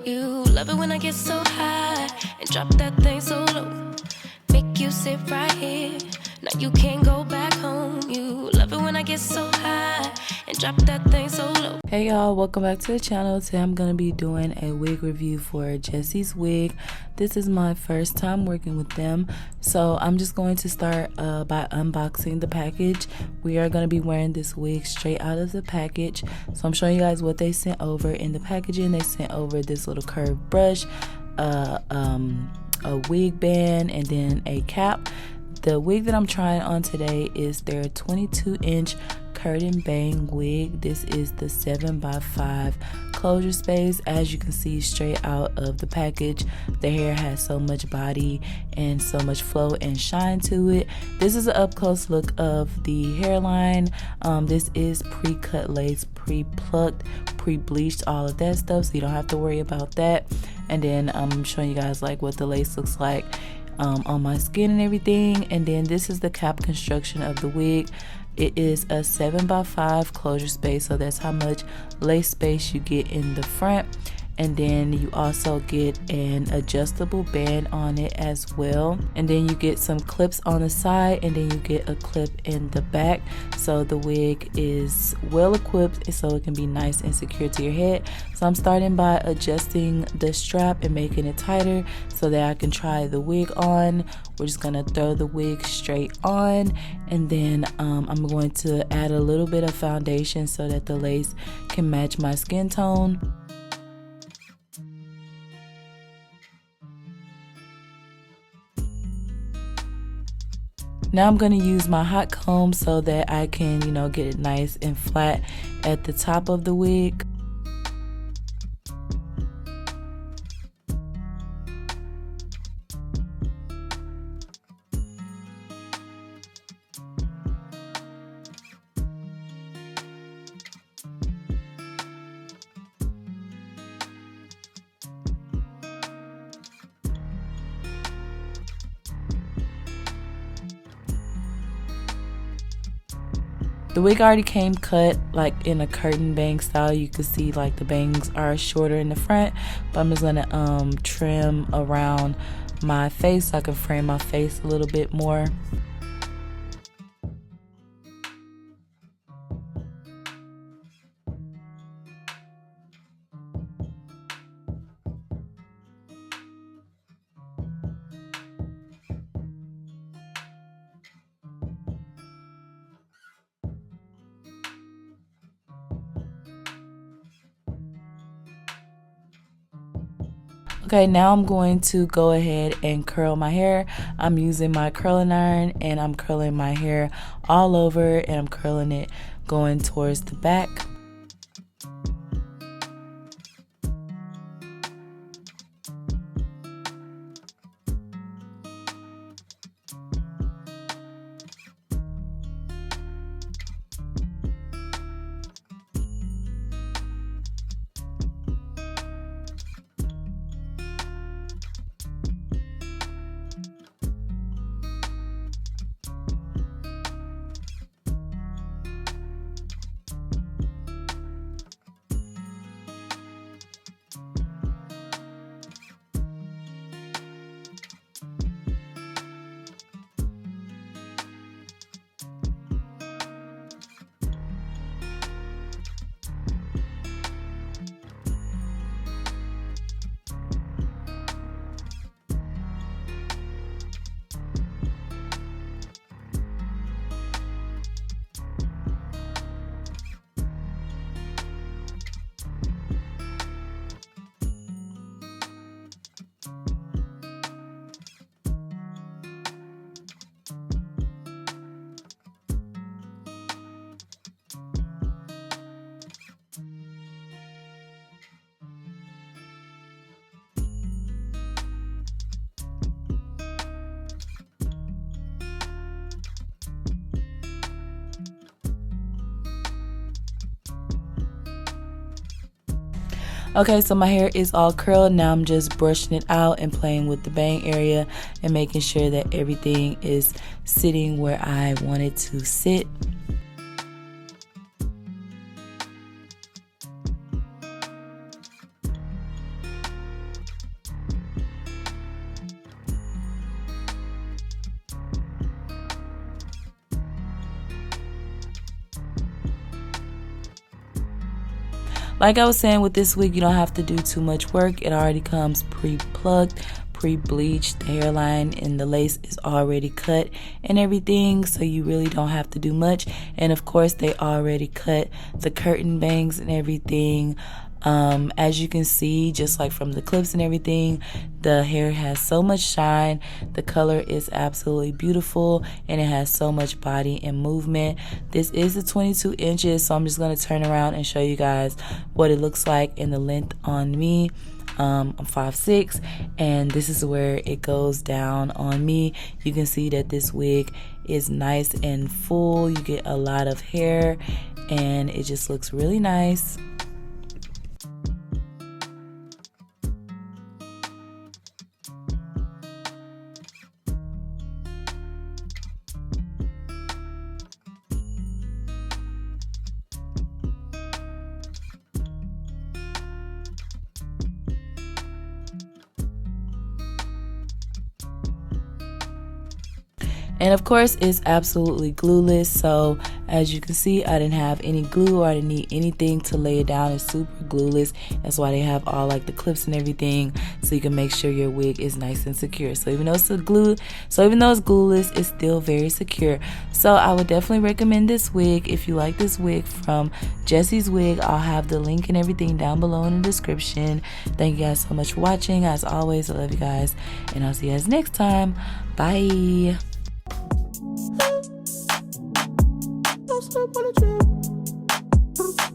You love it when I get so high and drop that thing so low. Make you sit right here. Now you can't go back home. You love it when I get so high and drop that thing so low. Hey y'all, welcome back to the channel. Today I'm going to be doing a wig review for Jessie's wig. This is my first time working with them, so I'm just going to start by unboxing the package. We are going to be wearing this wig straight out of the package, so I'm showing you guys what they sent over in the packaging. They sent over this little curved brush, a wig band, and then a cap. The wig that I'm trying on today is their 22-inch curtain bang wig. This is the 7x5 closure space. As you can see straight out of the package, the hair has so much body and so much flow and shine to it. This is an up close look of the hairline. This is pre-cut lace, pre-plucked, pre-bleached, all of that stuff, so you don't have to worry about that. And then I'm showing you guys like what the lace looks like on my skin and everything. And then this is the cap construction of the wig. It is a 7x5 closure space, so that's how much lace space you get in the front. And then you also get an adjustable band on it as well. And then you get some clips on the side, and then you get a clip in the back. So the wig is well equipped, so it can be nice and secure to your head. So I'm starting by adjusting the strap and making it tighter so that I can try the wig on. We're just gonna throw the wig straight on, and then I'm going to add a little bit of foundation so that the lace can match my skin tone. Now I'm going to use my hot comb so that I can, get it nice and flat at the top of the wig. The wig already came cut like in a curtain bang style. You can see like the bangs are shorter in the front, but I'm just gonna trim around my face so I can frame my face a little bit more. Okay, now I'm going to go ahead and curl my hair. I'm using my curling iron and I'm curling my hair all over, and I'm curling it going towards the back. Okay, so my hair is all curled. Now I'm just brushing it out and playing with the bang area and making sure that everything is sitting where I want it to sit. Like I was saying, with this wig, you don't have to do too much work. It already comes pre-plucked, pre-bleached. The hairline and the lace is already cut and everything, so you really don't have to do much. And of course, they already cut the curtain bangs and everything. As you can see, just like from the clips and everything, the hair has so much shine. The color is absolutely beautiful, and it has so much body and movement. This is the 22 inches, so I'm just going to turn around and show you guys what it looks like in the length on me. I'm 5'6", and this is where it goes down on me. You can see that this wig is nice and full. You get a lot of hair, and it just looks really nice. And of course, it's absolutely glueless, so as you can see, I didn't have any glue, or I didn't need anything to lay it down. It's super glueless. That's why they have all like the clips and everything, so you can make sure your wig is nice and secure. So even though it's glueless, it's still very secure. So I would definitely recommend this wig. If you like this wig from Jessie's Wig, I'll have the link and everything down below in the description. Thank you guys so much for watching. As always, I love you guys, and I'll see you guys next time. Bye. Don't step on the trip.